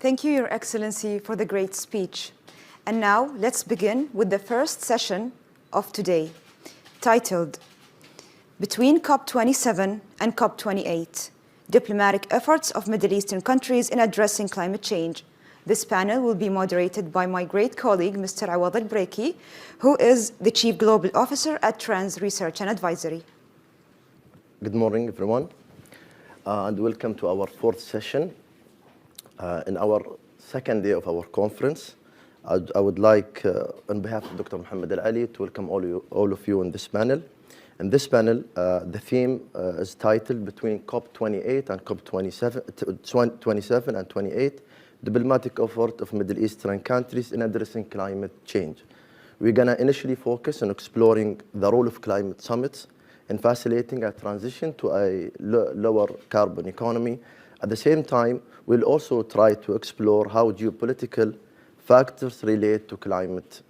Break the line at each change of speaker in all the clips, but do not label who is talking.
Thank you, Your Excellency, for the great speech. And now let's begin with the first session of today, titled Between COP27 and COP28, Diplomatic Efforts of Middle Eastern Countries in Addressing Climate Change. This panel will be moderated by my great colleague, Mr. Awad al-Breki, who is the Chief Global Officer at Trends Research and Advisory.
Good morning, everyone, and welcome to our fourth session. In our second day of our conference, I would like, on behalf of Dr. Mohammed Al-Ali, to welcome all of you in this panel. In this panel, the theme is titled Between COP28 and COP27 and 28, Diplomatic Effort of Middle Eastern Countries in Addressing Climate Change. We're going to initially focus on exploring the role of climate summits in facilitating a transition to a lower carbon economy. At the same time, we'll also try to explore how geopolitical factors relate to climate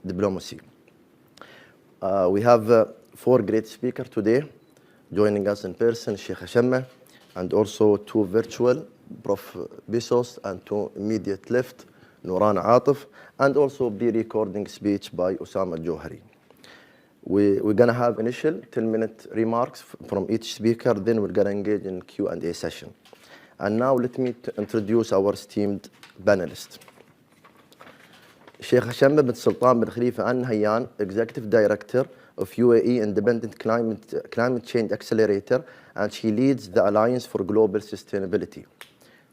diplomacy. We have four great speakers today joining us in person, Sheikh Asamah, and also two virtual, Prof. Bissos, and to immediate left, Nuran Atif, and also pre-recording speech by Osama Al-Johari. We're going to have initial 10-minute remarks from each speaker, then we're going to engage in Q&A session. And now let me introduce our esteemed panelists. Sheikh Asamah bin Sultan bin Khalifa Al Nahyan, Executive Director of UAE Independent Climate Change Accelerator, and she leads the Alliance for Global Sustainability.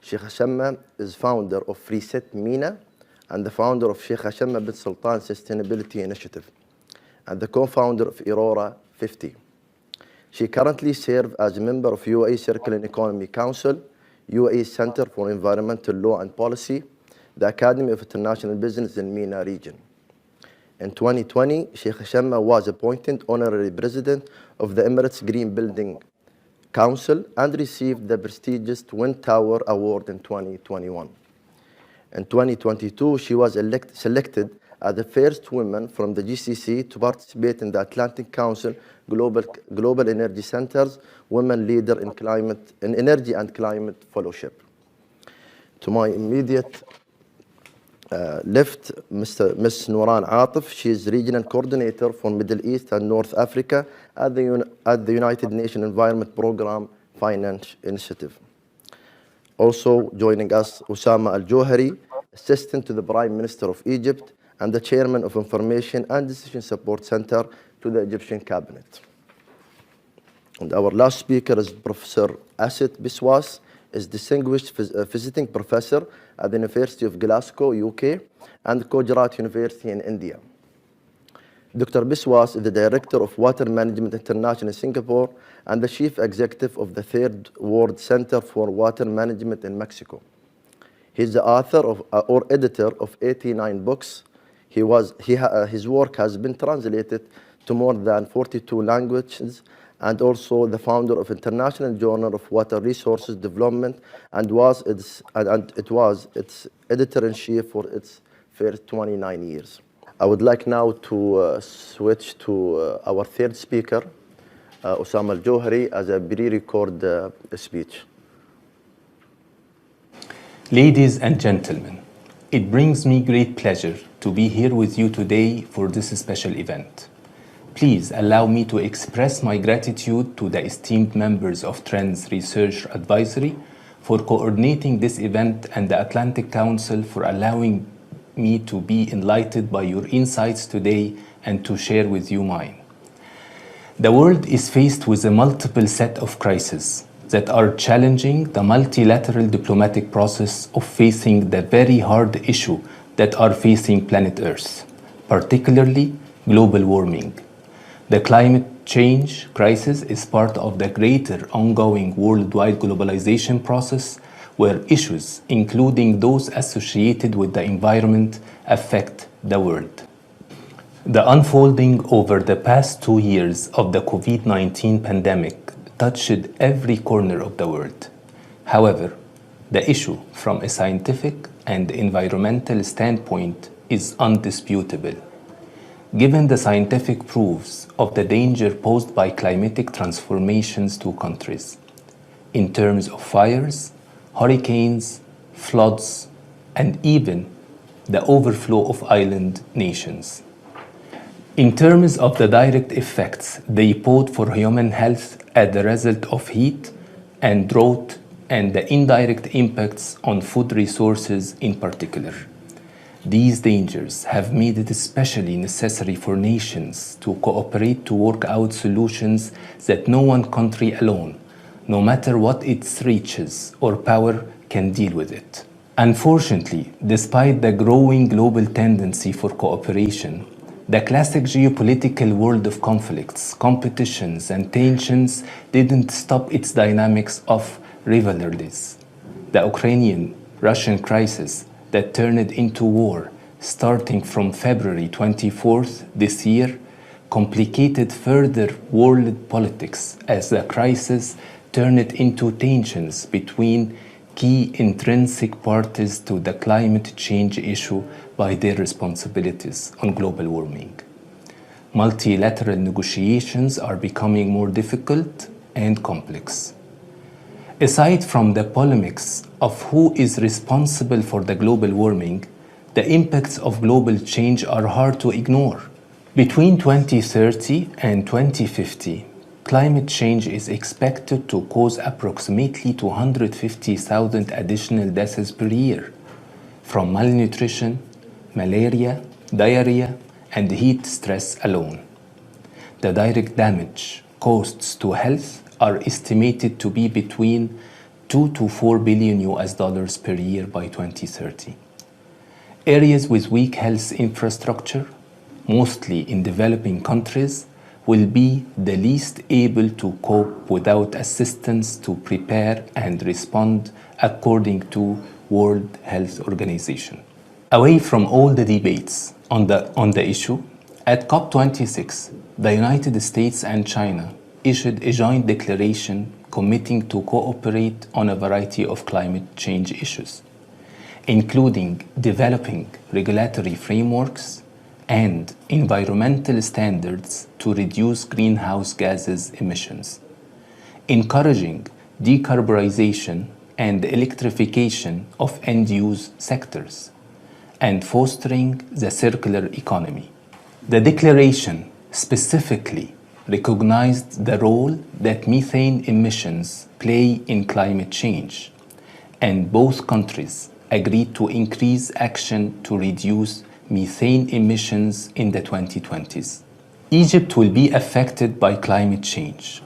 Sheikh Asamah is founder of Reset MENA and the founder of Sheikh Asamah bin Sultan Sustainability Initiative and the co-founder of Aurora 50. She currently serves as a member of UAE Circular Economy Council, UAE Center for Environmental Law and Policy, the Academy of International Business in MENA region. In 2020, Sheikh Asamah was appointed Honorary President of the Emirates Green Building Council and received the prestigious Twin Tower Award in 2021. In 2022, she was selected as the first woman from the GCC to participate in the Atlantic Council Global Energy Center's Women Leader in Energy and Climate Fellowship. To my immediate left, Ms. Nuran Atif. She is Regional Coordinator for Middle East and North Africa at the United Nations Environment Programme Finance Initiative. Also joining us, Osama Al-Johari, Assistant to the Prime Minister of Egypt and the Chairman of Information and Decision Support Center to the Egyptian Cabinet. And our last speaker is Professor Asad Biswas, is Distinguished Visiting Professor at the University of Glasgow, UK, and Gujarat University in India. Dr. Biswas is the Director of Water Management International in Singapore and the Chief Executive of the Third World Center for Water Management in Mexico. He's the author or editor of 89 books. His work has been translated to more than 42 languages, and also the founder of International Journal of Water Resources Development, and it was its editor-in-chief for its first 29 years. I would like now to switch to our third speaker, Osama Al-Johari, as a pre-record speech.
Ladies and gentlemen, it brings me great pleasure to be here with you today for this special event. Please allow me to express my gratitude to the esteemed members of Trends Research Advisory for coordinating this event and the Atlantic Council for allowing me to be enlightened by your insights today and to share with you mine. The world is faced with a multiple set of crises that are challenging the multilateral diplomatic process of facing the very hard issue that are facing planet Earth, particularly global warming. The climate change crisis is part of the greater ongoing worldwide globalization process where issues, including those associated with the environment, affect the world. The unfolding over the past 2 years of the COVID-19 pandemic touched every corner of the world. However, the issue from a scientific and environmental standpoint is undisputable. Given the scientific proofs of the danger posed by climatic transformations to countries, in terms of fires, hurricanes, floods, and even the overflow of island nations. In terms of the direct effects they pose for human health as the result of heat and drought, and the indirect impacts on food resources in particular. These dangers have made it especially necessary for nations to cooperate to work out solutions that no one country alone, no matter what its reaches or power, can deal with it. Unfortunately, despite the growing global tendency for cooperation, the classic geopolitical world of conflicts, competitions, and tensions didn't stop its dynamics of rivalries. The Ukrainian-Russian crisis that turned into war starting from February 24th this year complicated further world politics as the crisis turned into tensions between key intrinsic parties to the climate change issue by their responsibilities on global warming. Multilateral negotiations are becoming more difficult and complex. Aside from the polemics of who is responsible for the global warming, the impacts of global change are hard to ignore. Between 2030 and 2050, climate change is expected to cause approximately 250,000 additional deaths per year from malnutrition, malaria, diarrhea, and heat stress alone. The direct damage costs to health are estimated to be between 2 to 4 billion US dollars per year by 2030. Areas with weak health infrastructure, mostly in developing countries, will be the least able to cope without assistance to prepare and respond according to World Health Organization. Away from all the debates on the issue, at COP26, the United States and China issued a joint declaration committing to cooperate on a variety of climate change issues, including developing regulatory frameworks and environmental standards to reduce greenhouse gases emissions, encouraging decarbonization and electrification of end-use sectors, and fostering the circular economy. The declaration specifically recognized the role that methane emissions play in climate change, and both countries agreed to increase action to reduce methane emissions in the 2020s. Egypt will be affected by climate change,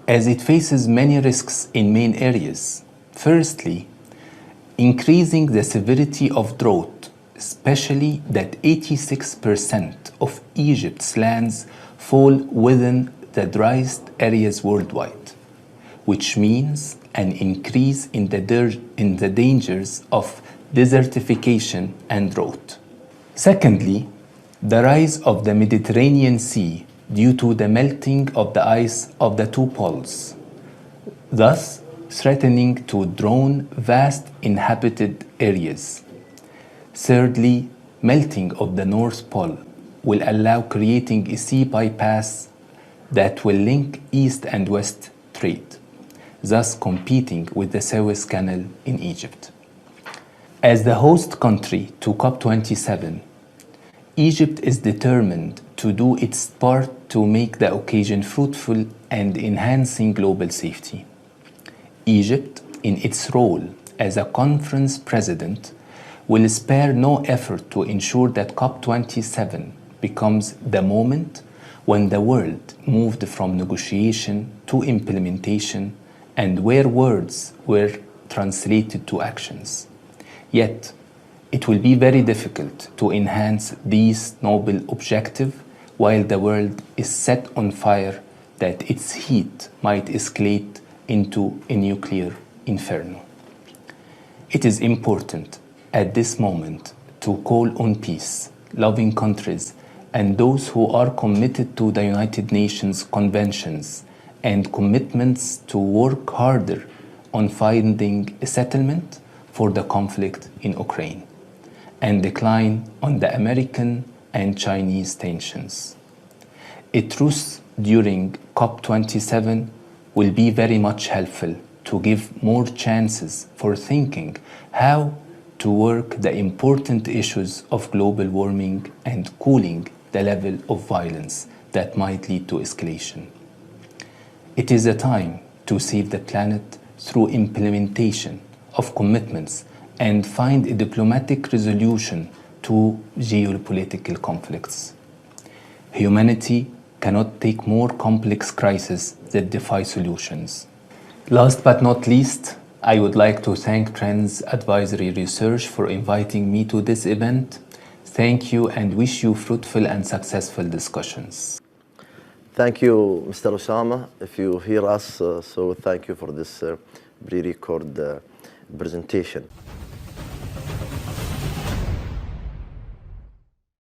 as it faces many risks in main areas. Firstly, increasing the severity of drought, especially that 86% of Egypt's lands fall within the driest areas worldwide, which means an increase in the dangers of desertification and drought. Secondly, the rise of the Mediterranean Sea due to the melting of the ice of the two poles, thus threatening to drown vast inhabited areas. Thirdly, melting of the North Pole will allow creating a sea bypass that will link East and West trade, thus competing with the Suez Canal in Egypt. As the host country to COP27, Egypt is determined to do its part to make the occasion fruitful and enhancing global safety. Egypt, in its role as a conference president, will spare no effort to ensure that COP27 becomes the moment when the world moved from negotiation to implementation and where words were translated to actions. Yet, it will be very difficult to enhance these noble objectives while the world is set on fire that its heat might escalate into a nuclear inferno. It is important at this moment to call on peace, loving countries, and those who are committed to the United Nations conventions and commitments to work harder on finding a settlement for the conflict in Ukraine and decline on the American and Chinese tensions. A truce during COP27 will be very much helpful to give more chances for thinking how to work the important issues of global warming and cooling the level of violence that might lead to escalation. It is a time to save the planet through implementation of commitments and find a diplomatic resolution to geopolitical conflicts. Humanity cannot take more complex crises that defy solutions. Last but not least, I would like to thank Trends Advisory Research for inviting me to this event. Thank you and wish you fruitful and successful discussions.
Thank you, Mr. Osama. If you hear us, so thank you for this pre-record presentation.